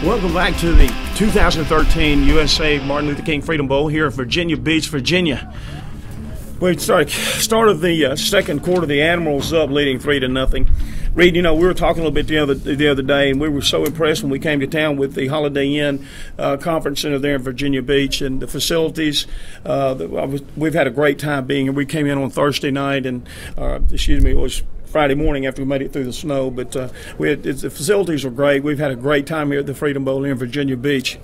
Welcome back to the 2013 USA Martin Luther King Freedom Bowl here in Virginia Beach, Virginia. We started the second quarter. The Admirals up, leading 3-0. Reed, we were talking a little bit the other day, and we were so impressed when we came to town with the Holiday Inn Conference Center there in Virginia Beach and the facilities. We've had a great time being here. We came in on Thursday night, and it was Friday morning after we made it through the snow, but the facilities were great. We've had a great time here at the Freedom Bowl here in Virginia Beach.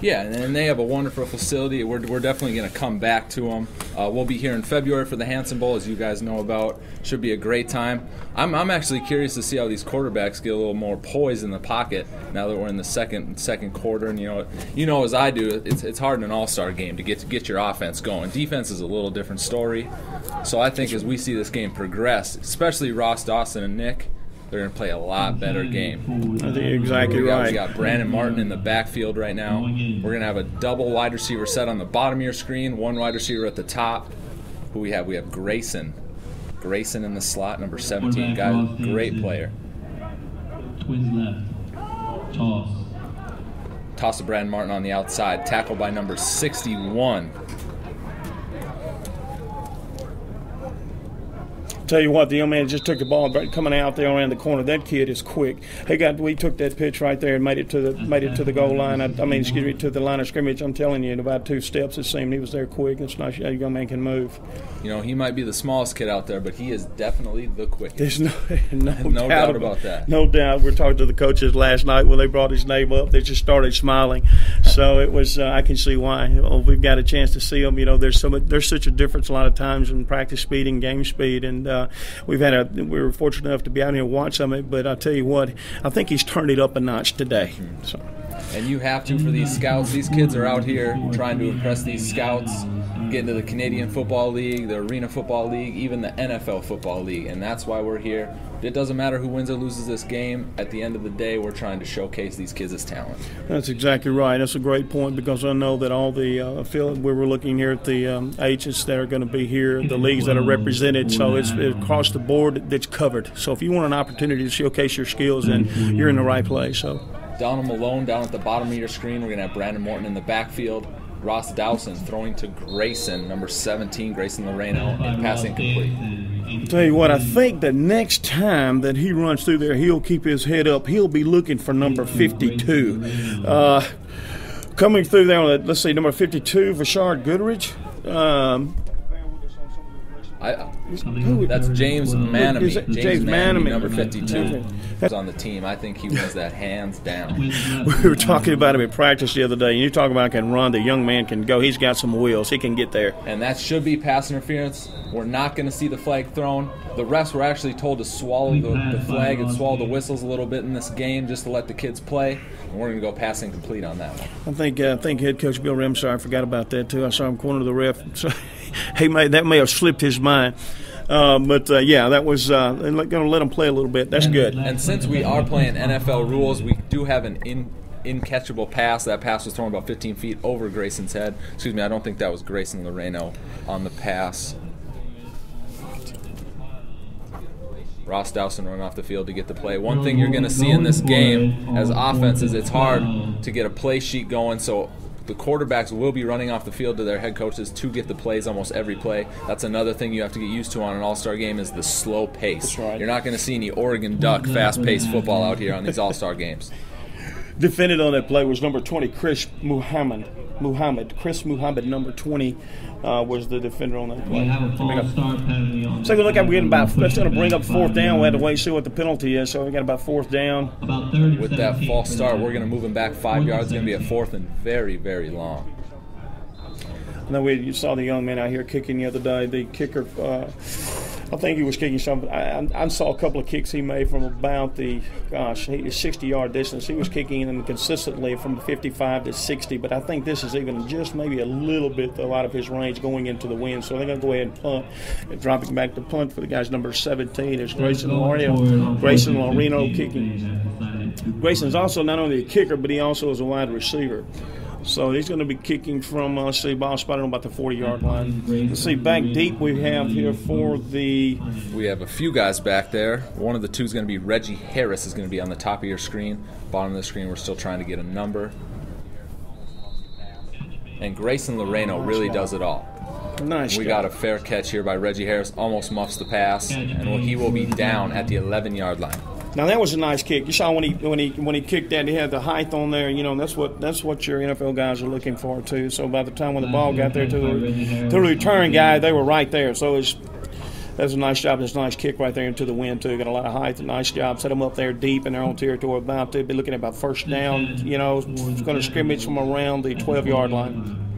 Yeah, and they have a wonderful facility. We're definitely going to come back to them. We'll be here in February for the Hanson Bowl, as you guys know about. Should be a great time. I'm actually curious to see how these quarterbacks get a little more poise in the pocket now that we're in the second quarter. And you know as I do, it's hard in an all-star game to get your offense going. Defense is a little different story. So I think as we see this game progress, especially Ross Dawson and Nick, they're going to play a lot better game. I think you're exactly right. We got Brandon Martin in the backfield right now. We're going to have a double wide receiver set on the bottom of your screen, one wide receiver at the top. Who we have? We have Grayson. Grayson in the slot, number 17. Guy, great player. Twins left. Toss to Brandon Martin on the outside. Tackled by number 61. Tell you what, the young man just took the ball coming out there around the corner. That kid is quick. We took that pitch right there and made it to the goal line. To the line of scrimmage. I'm telling you, in about 2 steps, it seemed he was there quick. It's nice a young man can move. He might be the smallest kid out there, but he is definitely the quickest. There's no doubt about that. No doubt. We were talking to the coaches last night when they brought his name up. They just started smiling. So it was. I can see why. We've got a chance to see him. There's such a difference a lot of times in practice speed and game speed, and we were fortunate enough to be out here and watch some of it. But I tell you what, I think he's turned it up a notch today. So. And you have to for these scouts. These kids are out here trying to impress these scouts, get into the Canadian Football League, the Arena Football League, even the NFL Football League, and that's why we're here. It doesn't matter who wins or loses this game. At the end of the day, we're trying to showcase these kids' talent. That's exactly right. That's a great point, because I know that all the field we were looking here at the H's that are going to be here, the leagues that are represented, so it's across the board that's covered. So if you want an opportunity to showcase your skills, then you're in the right place. So. Donald Malone down at the bottom of your screen. We're going to have Brandon Morton in the backfield. Ross Dawson throwing to Grayson, number 17, Grayson Loreno, and passing complete. I'll tell you what, I think the next time that he runs through there, he'll keep his head up. He'll be looking for number 52. Coming through there, let's see, number 52, Vashard Goodrich. That's James Manamy. James Manamy, number 52, is on the team. I think he wins that hands down. We were talking about him in practice the other day, and you talk about can run. The young man can go. He's got some wheels. He can get there. And that should be pass interference. We're not going to see the flag thrown. The refs were actually told to swallow the flag and swallow the whistles a little bit in this game just to let the kids play. And we're going to go passing complete on that one. I think head coach Bill Remsar, I forgot about that too. I saw him corner the ref. So that may have slipped his mind. That was going to let him play a little bit. That's good. And since we are playing NFL rules, we do have an in-catchable pass. That pass was thrown about 15 feet over Grayson's head. Excuse me, I don't think that was Grayson Loreno on the pass. Ross Dawson running off the field to get the play. One thing you're going to see in this game as offenses, it's hard to get a play sheet going, so the quarterbacks will be running off the field to their head coaches to get the plays almost every play. That's another thing you have to get used to on an all-star game is the slow pace. That's right. You're not going to see any Oregon Duck fast-paced football out here on these all-star games. Defended on that play was number 20, Chris Muhammad. Chris Muhammad, number 20, was the defender on that play. Take a look at that's going to bring up 4th down. We had to wait and see what the penalty is, so we got about 4th down. With that false start, we're going to move him back 5 yards. It's going to be a 4th and very, very long. And then you saw the young man out here kicking the other day. The kicker, I think he was kicking something. I saw a couple of kicks he made from about the 60-yard distance. He was kicking them consistently from 55 to 60, but I think this is even just maybe a little bit out of his range going into the wind. So they're going to go ahead and punt. And dropping back to punt for the guy's number 17 is Grayson Loreno kicking. Grayson's also not only a kicker, but he also is a wide receiver. So he's going to be kicking from, let's see, ball spotted on about the 40-yard line. Let's see, back deep we have here for the... We have a few guys back there. One of the two is going to be Reggie Harris is going to be on the top of your screen. Bottom of the screen, we're still trying to get a number. And Grayson Loreno really does it all. Nice. We got a fair catch here by Reggie Harris, almost muffs the pass, and he will be down at the 11-yard line. Now that was a nice kick. You saw when he kicked that, he had the height on there. You know, that's what your NFL guys are looking for too. So by the time when the ball got there to the return guy, they were right there. So that's a nice job. That's a nice kick right there into the wind too. Got a lot of height. Nice job. Set them up there deep in their own territory. About to be looking at about first down. You know, it's going to scrimmage from around the 12-yard line.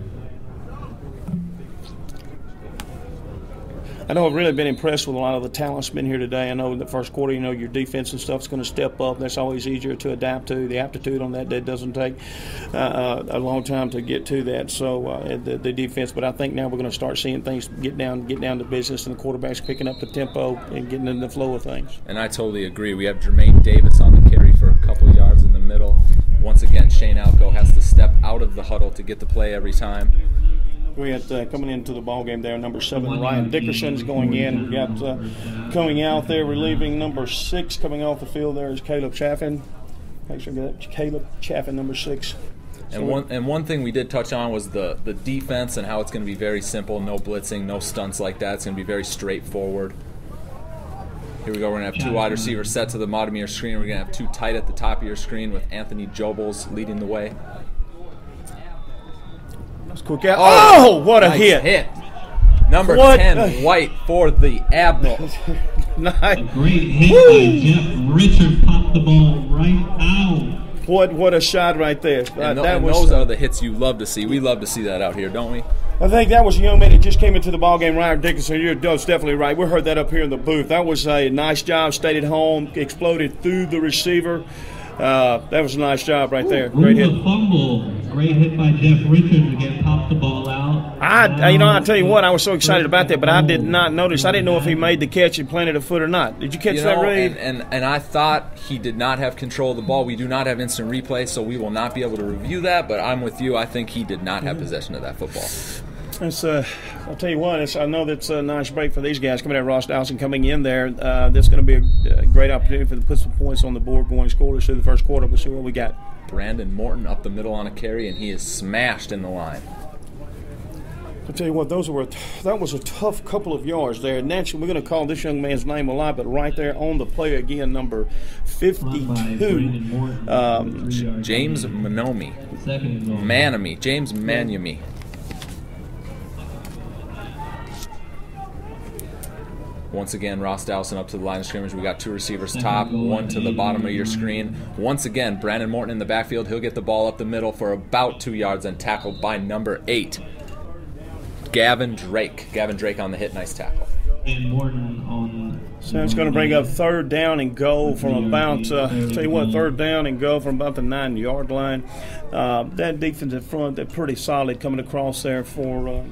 I know I've really been impressed with a lot of the talent's been here today. I know in the first quarter, you know, your defense and stuff is going to step up. That's always easier to adapt to. The aptitude on that doesn't take a long time to get to that. So the defense, but I think now we're going to start seeing things get down to business, and the quarterback's picking up the tempo and getting in the flow of things. And I totally agree. We have Jermaine Davis on the carry for a couple yards in the middle. Once again, Shane Alco has to step out of the huddle to get the play every time. We had coming into the ball game there, number 7, Ryan Dickerson's going in. We got coming out there, relieving number 6. Coming off the field there is Caleb Chaffin. Make sure I get that. Caleb Chaffin, number 6. And one thing we did touch on was the defense and how it's going to be very simple, no blitzing, no stunts like that. It's going to be very straightforward. Here we go. We're going to have 2 wide receivers set to the bottom of your screen. We're going to have 2 tight at the top of your screen with Anthony Jobles leading the way. Quick out. Oh, what a nice hit. Number 10, White for the Admirals. Nice. A great hit by Jeff Richard, popped the ball right out. What a shot right there. And those are the hits you love to see. We love to see that out here, don't we? I think that was a young man that just came into the ballgame, Ryan Dickerson. You're definitely right. We heard that up here in the booth. That was a nice job. Stayed at home, exploded through the receiver. That was a nice job right there. Great hit. Fumble. Great hit by Jeff Richards again. Popped the ball out. I'll tell you what, I was so excited about that, but I did not notice. I didn't know if he made the catch and planted a foot or not. Did you catch that, Ray? And I thought he did not have control of the ball. We do not have instant replay, so we will not be able to review that, but I'm with you. I think he did not have possession of that football. I'll tell you what, I know that's a nice break for these guys coming out. Ross Dowson coming in there. That's going to be a great opportunity for them to put some points on the board going scoreless through the first quarter. We'll see what we got. Brandon Morton up the middle on a carry, and he is smashed in the line. I'll tell you what, that was a tough couple of yards there. Naturally, we're going to call this young man's name a lot, but right there on the play again, number 52. James Manomi. James Manumi. Once again, Ross Dowson up to the line of scrimmage. We got 2 receivers top, 1 to the bottom of your screen. Once again, Brandon Morton in the backfield. He'll get the ball up the middle for about 2 yards and tackled by number 8, Gavin Drake. Gavin Drake on the hit. Nice tackle. And Morton on. So it's going to bring up 3rd down and goal from about, tell you what, 3rd down and goal from about the 9-yard line. That defense in front, they're pretty solid coming across there for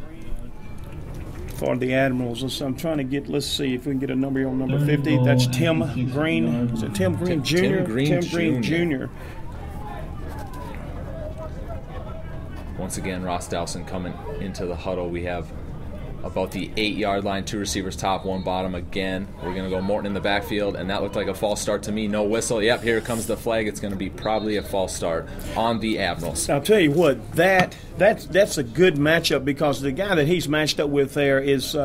the Admirals. I'm trying to get, let's see if we can get a number on number 50. That's Tim Green. Is it Tim Green Jr.? Tim Green Jr. Once again, Ross Dowson coming into the huddle. We have about the 8-yard line, 2 receivers top, 1 bottom again. We're going to go Morton in the backfield, and that looked like a false start to me. No whistle. Yep, here comes the flag. It's going to be probably a false start on the Admirals. I'll tell you what, that's a good matchup because the guy that he's matched up with there is, we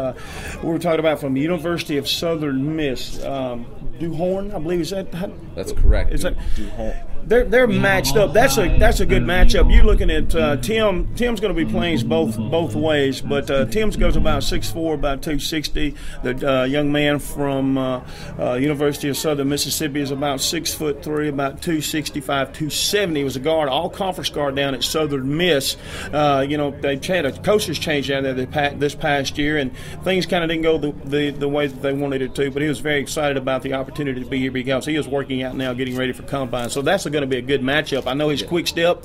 were talking about from the University of Southern Miss, Duhorn, I believe. Is that? That's correct. Is that Duhorn? They're matched up. That's a good matchup. You're looking at Tim. Tim's going to be playing both ways, but Tim's goes about 6'4", about 260. The young man from University of Southern Mississippi is about 6'3", about 265, 270. He was a guard, all conference guard down at Southern Miss. They had a coach's change down there this past year, and things kind of didn't go the way that they wanted it to. But he was very excited about the opportunity to be here because he is working out now, getting ready for combine. So that's a good going to be a good matchup. I know his quick step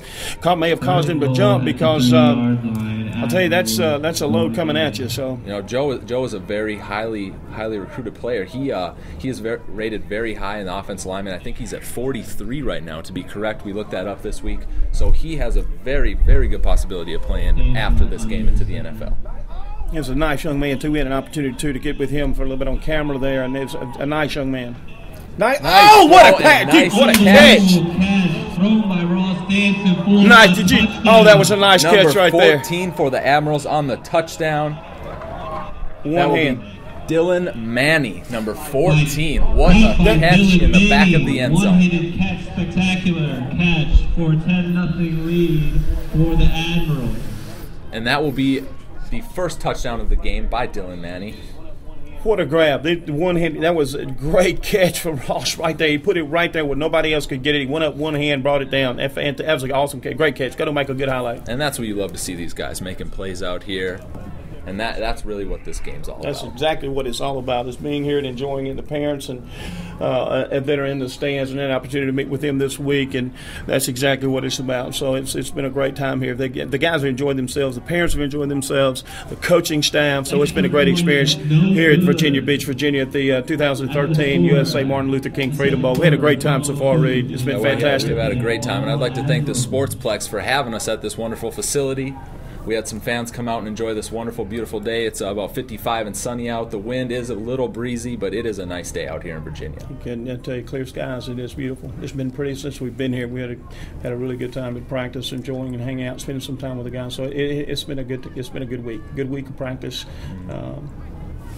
may have caused him to jump because I'll tell you that's a load coming at you. So Joe is a very highly recruited player. He is rated very high in the offensive lineman. I think he's at 43 right now, to be correct. We looked that up this week. So he has a very, very good possibility of playing after this game into the NFL. He was a nice young man too. We had an opportunity to get with him for a little bit on camera there, and it's a nice young man. Nice. Oh, what a catch! Nice. What a catch! Thrown by Ross Davidson. Nice. Did you? Oh, that was a nice catch right there. Number 14 for the Admirals on the touchdown. One hand. Dylan Manny, number 14. What a catch in the back of the end zone. One-handed catch, spectacular catch for 10-0 lead for the Admirals. And that will be the first touchdown of the game by Dylan Manny. What a grab. The one hand, that was a great catch for Ross right there. He put it right there where nobody else could get it. He went up one hand, brought it down. That was an awesome catch. Great catch. Got to make a good highlight. And that's what you love to see, these guys making plays out here. And that's really what this game's all about. That's exactly what it's all about, is being here and enjoying it. The parents and that are in the stands, and an opportunity to meet with them this week, and that's exactly what it's about. So it's been a great time here. The guys have enjoyed themselves. The parents have enjoyed themselves. The coaching staff. So it's been a great experience here at Virginia Beach, Virginia, at the 2013 USA Martin Luther King Freedom Bowl. We had a great time so far, Reed. It's been fantastic. We've had a great time, and I'd like to thank the Sportsplex for having us at this wonderful facility. We had some fans come out and enjoy this wonderful, beautiful day. It's about 55 and sunny out. The wind is a little breezy, but it is a nice day out here in Virginia. I tell you, clear skies. It is beautiful. It's been pretty since we've been here. We had a really good time at practice, enjoying and hanging out, spending some time with the guys. So it's been a good week. Good week of practice.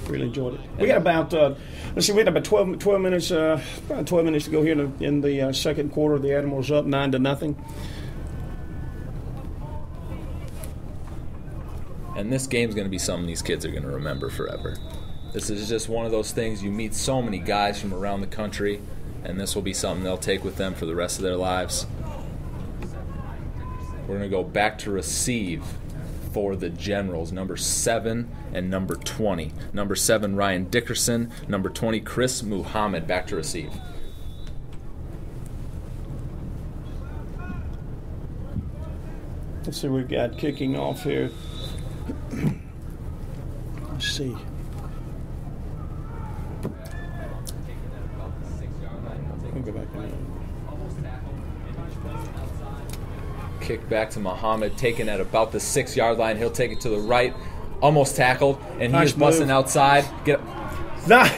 Really enjoyed it. We got about we had about 12 minutes. About 12 minutes to go here in the second quarter. The Admirals up 9-0. And this game's going to be something these kids are going to remember forever. This is just one of those things. You meet so many guys from around the country, and this will be something they'll take with them for the rest of their lives. We're going to go back to receive for the Generals, number 7 and number 20. Number 7, Ryan Dickerson. Number 20, Chris Muhammad, back to receive. Let's see what we've got kicking off here. Let's see. I'll go back in. Kick back to Muhammad, taken at about the 6-yard line. He'll take it to the right, almost tackled, and he is busting outside. Get up. Nah.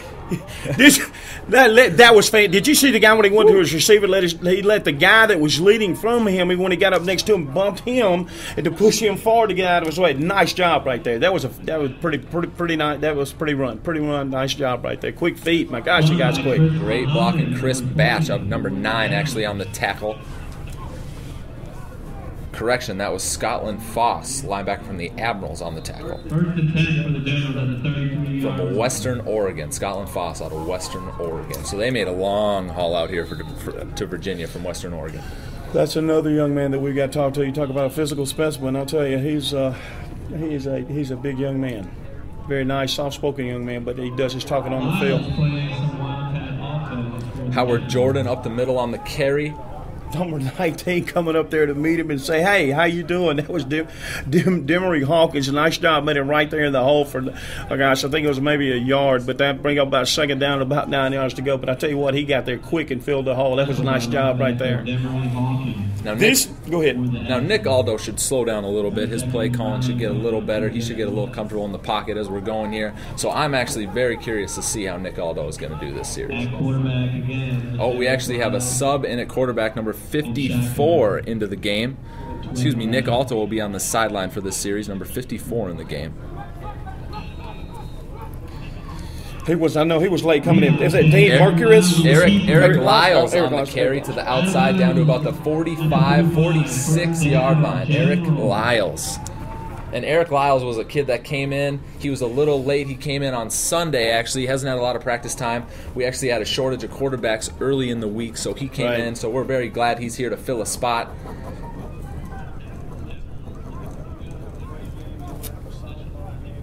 That was fantastic. Did you see the guy when he went to his receiver? He let the guy that was leading from him, when he got up next to him, bumped him and to push him forward to get out of his way. Nice job right there. That was pretty nice. That was pretty run. Nice job right there. Quick feet. My gosh, you guys quick. Great blocking. Chris Batch of number 9 actually on the tackle. Correction, that was Scotland Foss, linebacker from the Admirals, on the tackle. 1st and 10 for the Generals at the 33 From Western Oregon, Scotland Foss out of Western Oregon. So they made a long haul out here to Virginia from Western Oregon. That's another young man that we got to talk to. You talk about a physical specimen. I'll tell you, he's a big young man. Very nice, soft-spoken young man, but he does his talking on the field. Howard Jordan up the middle on the carry. Number 19 coming up there to meet him and say, "Hey, how you doing?" That was Demery Hawkins. A nice job, made it right there in the hole for, gosh, I think it was maybe a yard, but that bring up about a second down, about 9 yards to go. But I tell you what, he got there quick and filled the hole. That was a nice job right there. Now, go ahead. Now, Nick Aldo should slow down a little bit. His play calling should get a little better. He should get a little comfortable in the pocket as we're going here. So I'm actually very curious to see how Nick Aldo is going to do this series. Oh, we actually have a sub in at quarterback, number 54 into the game. Excuse me, Nick Alto will be on the sideline for this series, number 54 in the game. I know he was late coming in. Is it Dave Mercurus? Eric Lyles on the carry to the outside down to about the 45, 46-yard line. Eric Lyles. And Eric Lyles was a kid that came in. He was a little late. He came in on Sunday, actually. He hasn't had a lot of practice time. We actually had a shortage of quarterbacks early in the week, so he came in. So we're very glad he's here to fill a spot.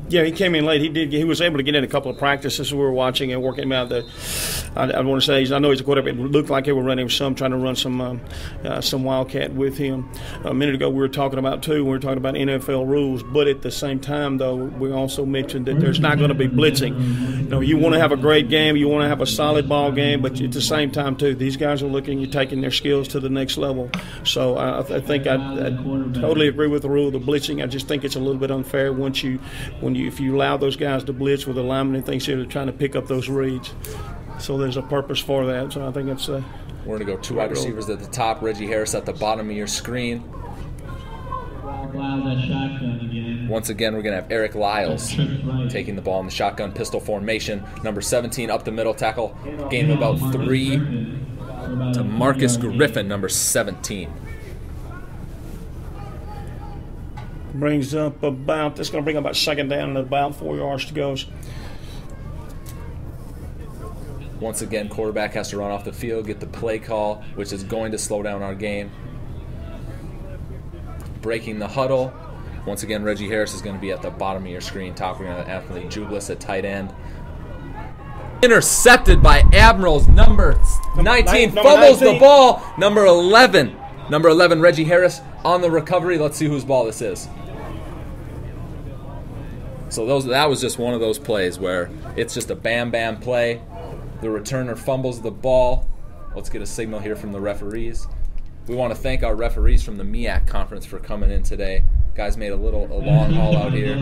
Yeah, he came in late. He was able to get in a couple of practices we were watching and working about the. I want to say I know he's a quarterback. It looked like they were running trying to run some wildcat with him. A minute ago we were talking about NFL rules, but at the same time though we also mentioned that there's not going to be blitzing. You know, you want to have a great game, you want to have a solid ball game, but at the same time too, these guys are looking at taking their skills to the next level. So I think I totally agree with the rule of the blitzing. I just think it's a little bit unfair if you allow those guys to blitz with the linemen and things here, they're trying to pick up those reads. So there's a purpose for that. So I think it's we're going to go 2 wide receivers at the top, Reggie Harris at the bottom of your screen. Once again, we're going to have Eric Lyles taking the ball in the shotgun pistol formation. Number 17 up the middle, tackle gain of about 3 to Marcus Griffin, number 17. Brings up about, that's going to bring up about second down and about 4 yards to go. Once again, quarterback has to run off the field, get the play call, which is going to slow down our game. Breaking the huddle. Once again, Reggie Harris is going to be at the bottom of your screen. Top, we're going to have Anthony Jublis at tight end. Intercepted by Admirals. Number 19 fumbles the ball. Number 11, Reggie Harris on the recovery. Let's see whose ball this is. So that was just one of those plays where it's just a bam-bam play. The returner fumbles the ball. Let's get a signal here from the referees. We want to thank our referees from the MEAC conference for coming in today. Guys made a long haul out here.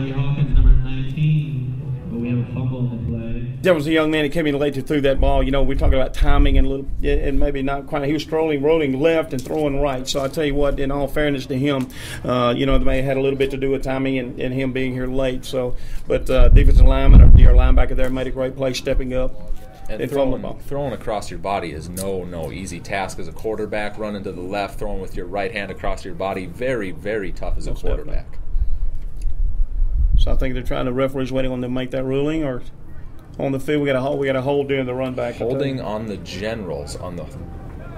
There was a young man that came in late to threw that ball. You know, we're talking about timing and maybe not quite. He was rolling left and throwing right. So I tell you what, in all fairness to him, you know, they may have had a little bit to do with timing and him being here late. So, but defensive lineman or linebacker there made a great play stepping up. And throwing across your body is no easy task as a quarterback. Running to the left, throwing with your right hand across your body, very, very tough as a quarterback. Definitely. So I think they're trying to referees waiting on them to make that ruling, or on the field we got a hold during the run back. Holding on the Generals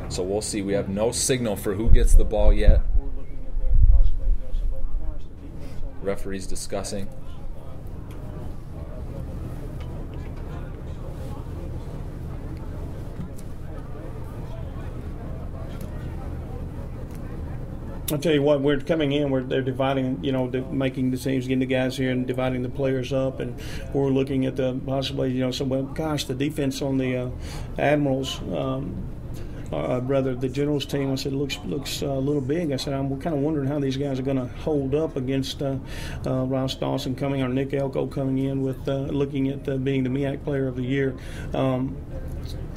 so we'll see. We have no signal for who gets the ball yet. Referees discussing. I'll tell you what, we're coming in, they're dividing, you know, making the teams, getting the guys here and dividing the players up, and we're looking at the possibly, you know, the defense on the Admirals, rather the Generals team, I said, looks a little big. I said, I'm kind of wondering how these guys are going to hold up against Ross Dawson coming, or Nick Elko coming in with looking at being the MEAC Player of the Year.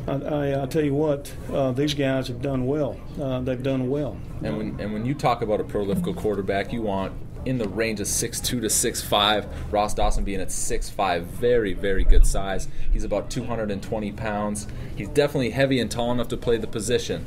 I tell you what, these guys have done well. They've done well. And when you talk about a prolific quarterback, you want in the range of 6'2" to 6'5". Ross Dawson being at 6'5", very, very good size. He's about 220 pounds. He's definitely heavy and tall enough to play the position.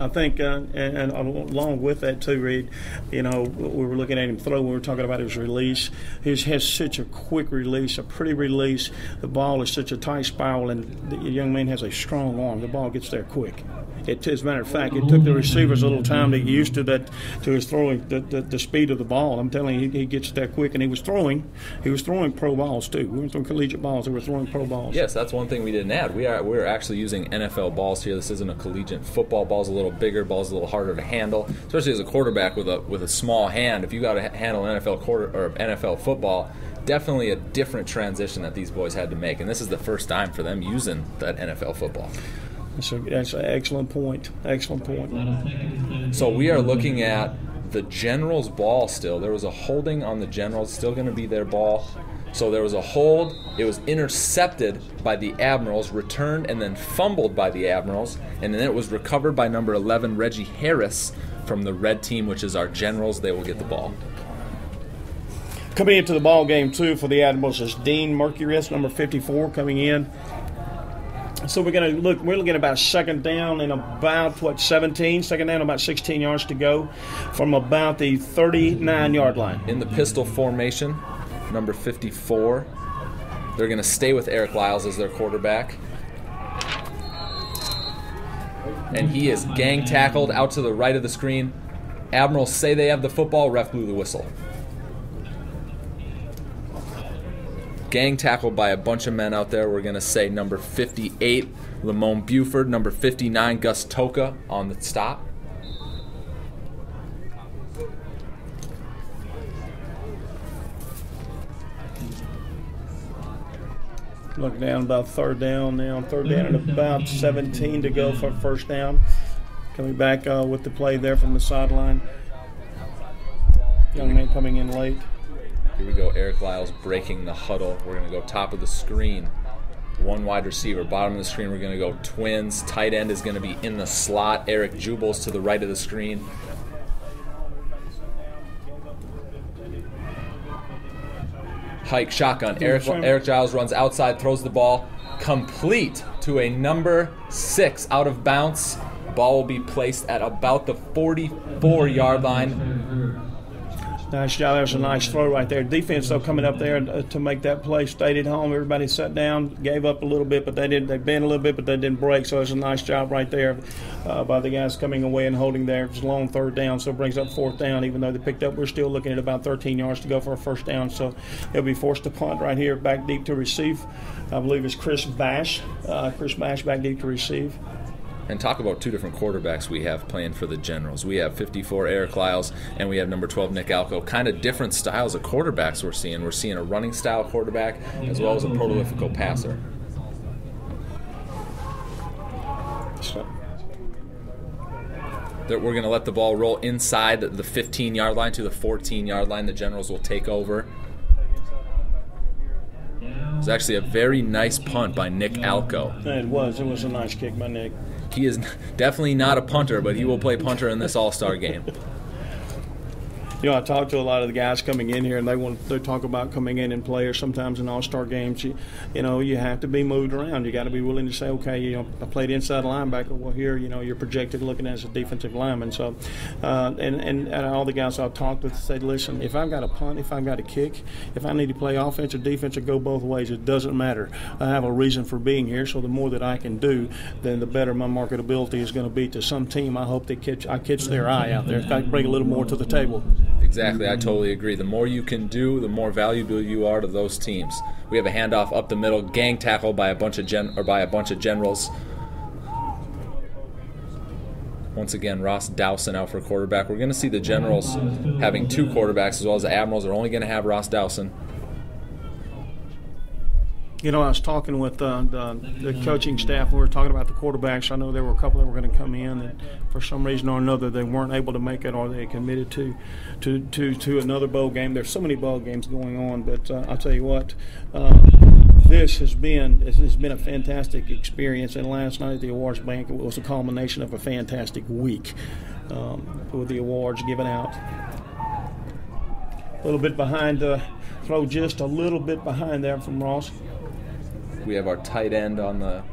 I think, and along with that too, Reed, you know, we were looking at him throw. We were talking about his release. He has such a quick release, a pretty release. The ball is such a tight spiral, and the young man has a strong arm. The ball gets there quick. As a matter of fact, it took the receivers a little time to get used to that, to his throwing, the speed of the ball. I'm telling you, he gets there quick, and he was throwing pro balls too. We weren't throwing collegiate balls; they were throwing pro balls. Yes, that's one thing we didn't add. We're actually using NFL balls here. This isn't a collegiate football. Ball's a little bigger. Ball's a little harder to handle, especially as a quarterback with a small hand. If you got to handle NFL football, definitely a different transition that these boys had to make, and this is the first time for them using that NFL football. That's an excellent point. Excellent point. So we are looking at the Generals' ball still. There was a holding on the Generals, still going to be their ball. So there was a hold. It was intercepted by the Admirals, returned and then fumbled by the Admirals, and then it was recovered by number 11, Reggie Harris, from the red team, which is our Generals. They will get the ball. Coming into the ball game, too, for the Admirals is Dean Mercurius, number 54, coming in. So we're looking at about second down and about, 17? Second down, about 16 yards to go from about the 39-yard line. In the pistol formation, number 54. They're going to stay with Eric Lyles as their quarterback. And he is gang tackled out to the right of the screen. Admirals say they have the football. Ref blew the whistle. gang tackled by a bunch of men out there. We're going to say number 58, Lamone Buford, number 59, Gus Toka on the stop. Look down, about third down now. Third down and about 17 to go for first down. Coming back with the play there from the sideline. Young man coming in late. Here we go, Eric Lyles breaking the huddle. We're going to go top of the screen. One wide receiver. Bottom of the screen, we're going to go twins. Tight end is going to be in the slot. Eric Jubals to the right of the screen. Hike shotgun. Eric Giles runs outside, throws the ball complete to a number 6 out of bounds. Ball will be placed at about the 44-yard line. Nice job. That was a nice throw right there. Defense, though, coming up there to make that play. Stayed at home. Everybody sat down, gave up a little bit, but they bent a little bit, but they didn't break. So it was a nice job right there by the guys coming away and holding there. It was a long third down, so it brings up fourth down. Even though they picked up, we're still looking at about 13 yards to go for a first down. So they'll be forced to punt right here, back deep to receive. I believe it's Chris Bash. Chris Bash back deep to receive. And talk about two different quarterbacks we have playing for the Generals. We have 54 Eric Lyles, and we have number 12 Nick Alco. Kind of different styles of quarterbacks we're seeing. We're seeing a running style quarterback as well as a prolific passer. We're going to let the ball roll inside the 15-yard line to the 14-yard line. The Generals will take over. It was actually a very nice punt by Nick Alco. It was. It was a nice kick by Nick. He is definitely not a punter, but he will play punter in this All-Star game. You know, I talk to a lot of the guys coming in here, and they talk about coming in and play, or sometimes in all-star games, you know, you have to be moved around. You got to be willing to say, okay, you know, I played inside linebacker. Well, here, you know, you're projected looking as a defensive lineman. So, and all the guys I've talked with say, listen, if I've got a punt, if I've got a kick, if I need to play offense or defense or go both ways, it doesn't matter. I have a reason for being here. So the more that I can do, then the better my marketability is going to be to some team. I hope I catch their eye out there. If I can bring a little more to the table. Exactly, I totally agree. The more you can do, the more valuable you are to those teams. We have a handoff up the middle, gang tackle by a bunch of Generals. Once again, Ross Dowson out for quarterback. We're going to see the Generals having two quarterbacks, as well as the Admirals are only going to have Ross Dowson. You know, I was talking with the coaching staff. We were talking about the quarterbacks. I know there were a couple that were going to come in, and for some reason or another, they weren't able to make it, or they committed to another bowl game. There's so many bowl games going on, but I'll tell you what, this has been a fantastic experience. And last night at the awards banquet was a culmination of a fantastic week with the awards given out. A little bit behind, throw just a little bit behind there from Ross. We have our tight end on the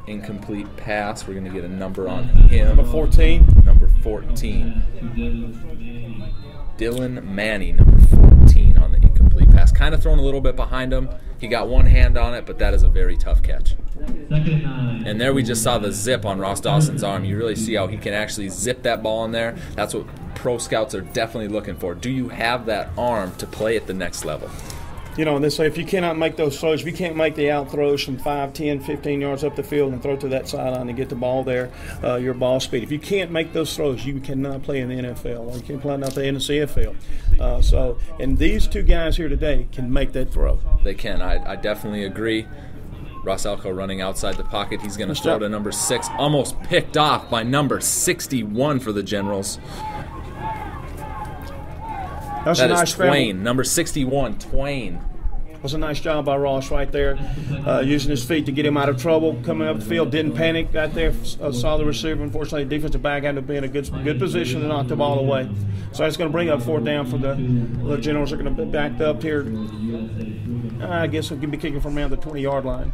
incomplete pass. We're going to get a number on him. Number 14. Number 14. Dylan Manny, number 14 on the incomplete pass. Kind of thrown a little bit behind him. He got one hand on it, but that is a very tough catch. And there we just saw the zip on Ross Dawson's arm. You really see how he can actually zip that ball in there. That's what pro scouts are definitely looking for. Do you have that arm to play at the next level? You know, and they say if you cannot make those throws, if you can't make the out throws from 5, 10, 15 yards up the field and throw to that sideline and get the ball there, your ball speed. If you can't make those throws, you cannot play in the NFL, or you can't play out there in the CFL. And these two guys here today can make that throw. They can. I definitely agree. Ross Alco running outside the pocket. He's going to throw to number 6, almost picked off by number 61 for the Generals. That is Twain, number 61, Twain. That was a nice job by Ross right there, using his feet to get him out of trouble, coming up the field, didn't panic, got there, saw the receiver. Unfortunately, the defensive back had to be in a good position to knock the ball away. So that's going to bring up fourth down for the Generals. Are going to be backed up here. I guess we'll be kicking from around the 20-yard line.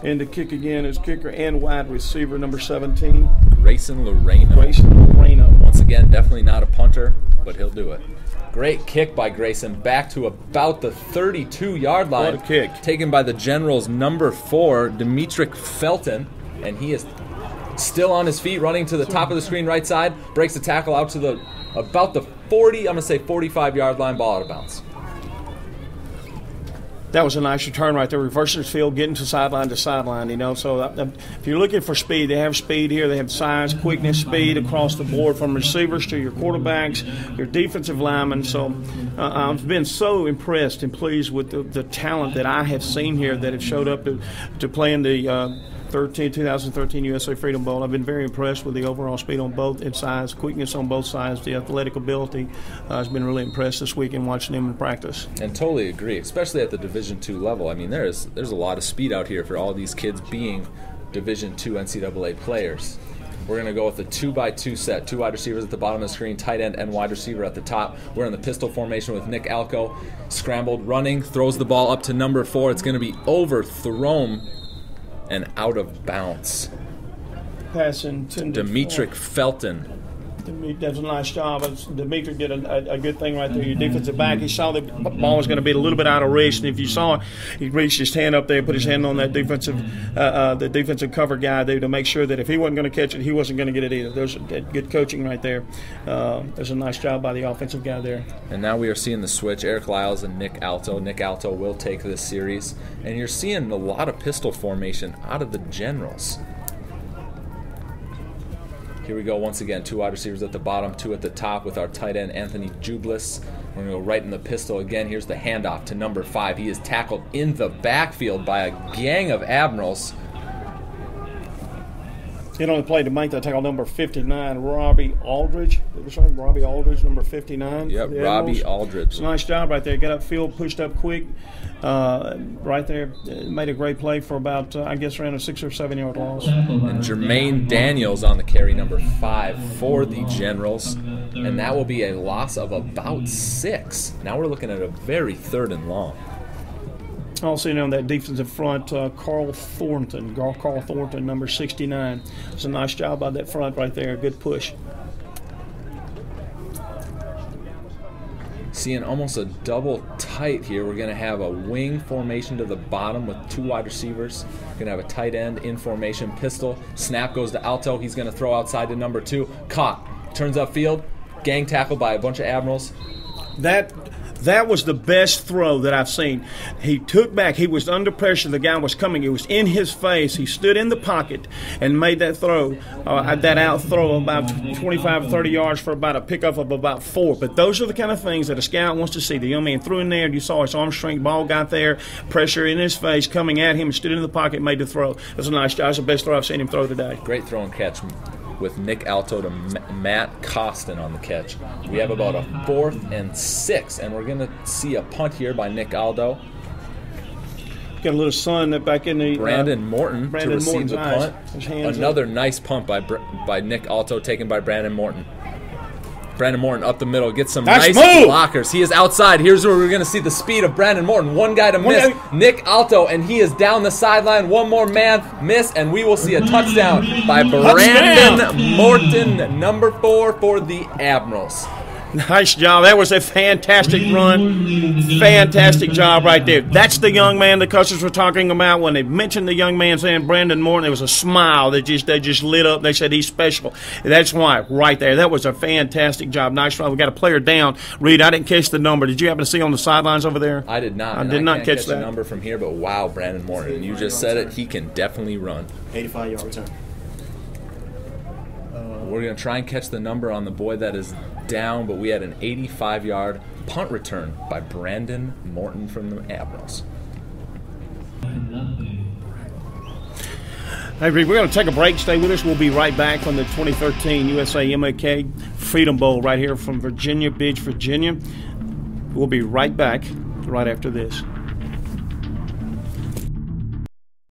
And the kick again is kicker and wide receiver, number 17. Grayson Loreno. Once again, definitely not a punter, but he'll do it. Great kick by Grayson, back to about the 32-yard line. What a kick. Taken by the Generals' number 4, Demetric Felton, and he is still on his feet, running to the top of the screen right side, breaks the tackle out to about the 40, I'm going to say 45-yard line, ball out of bounds. That was a nice return right there. Reversing his field, getting to sideline, you know. So if you're looking for speed, they have speed here. They have size, quickness, speed across the board from receivers to your quarterbacks, your defensive linemen. So I've been so impressed and pleased with the talent that I have seen here that have showed up to play in the 2013 USA Freedom Bowl. I've been very impressed with the overall speed on both and size, quickness on both sides, the athletic ability. Has been really impressed this weekend watching them in practice. And totally agree, especially at the Division II level. I mean, there's a lot of speed out here for all these kids being Division II NCAA players. We're going to go with a 2x2 set. 2 wide receivers at the bottom of the screen, tight end and wide receiver at the top. We're in the pistol formation with Nick Alco. Scrambled, running, throws the ball up to number 4. It's going to be overthrown and out of bounds. Pass intended. Demetric Felton. Does a nice job. Dimitri did a good thing right there. Your defensive back, he saw the ball was going to be a little bit out of reach, and if you saw, he reached his hand up there, put his hand on that the defensive cover guy there to make sure that if he wasn't going to catch it, he wasn't going to get it either. There's good coaching right there. There's a nice job by the offensive guy there. And now we are seeing the switch. Eric Lyles and Nick Alto. Nick Alto will take this series, and you're seeing a lot of pistol formation out of the Generals. Here we go once again, 2 wide receivers at the bottom, 2 at the top with our tight end Anthony Jublis. We're going to go right in the pistol again. Here's the handoff to number 5. He is tackled in the backfield by a gang of Admirals. He only played to make that tackle, number 59, Robbie Aldridge. Robbie Aldridge, number 59. Yep, Robbie Aldridge. It's a nice job right there. Got upfield, pushed up quick. Right there, made a great play for about, I guess, around a 6 or 7 yard loss. And Jermaine Daniels on the carry, number 5 for the Generals. And that will be a loss of about 6. Now we're looking at a very 3rd and long. Also, on that defensive front, Carl Thornton, number 69. It's a nice job by that front right there. Good push. Seeing almost a double tight here. We're going to have a wing formation to the bottom with 2 wide receivers. We're going to have a tight end in formation, pistol. Snap goes to Alto. He's going to throw outside to number 2. Caught. Turns upfield. Gang tackled by a bunch of Admirals. That was the best throw that I've seen. He took back. He was under pressure. The guy was coming. It was in his face. He stood in the pocket and made that throw, that out throw about 25 or 30 yards for about a pickup of about 4. But those are the kind of things that a scout wants to see. The young man threw in there. You saw his arm strength. Ball got there. Pressure in his face, coming at him, stood in the pocket, made the throw. It was a nice job. It was the best throw I've seen him throw today. Great throw and catch with Nick Alto to Matt Costin on the catch. We have about a 4th and 6, and we're going to see a punt here by Nick Aldo. Got a little sun back in the Brandon Morton to receive the punt. Another nice punt by Nick Alto, taken by Brandon Morton. Brandon Morton up the middle, gets some nice blockers. He is outside. Here's where we're going to see the speed of Brandon Morton. One guy to miss, Nick Alto, and he is down the sideline. One more man miss, and we will see a touchdown by Brandon Morton, number 4 for the Admirals. Nice job. That was a fantastic run. Fantastic job right there. That's the young man the coaches were talking about. When they mentioned the young man's name, Brandon Morton, there was a smile that they just lit up. They said he's special. That's why, right there. That was a fantastic job. Nice run. We got a player down. Reed, I didn't catch the number. Did you happen to see on the sidelines over there? I did not. I did not catch that the number from here, but wow, Brandon Morton. You just said it. He can definitely run. 85-yard return. We're going to try and catch the number on the boy that is down, but we had an 85-yard punt return by Brandon Morton from the Admirals. Hey, Reed, we're going to take a break. Stay with us. We'll be right back from the 2013 USA MLK Freedom Bowl right here from Virginia Beach, Virginia. We'll be right back right after this.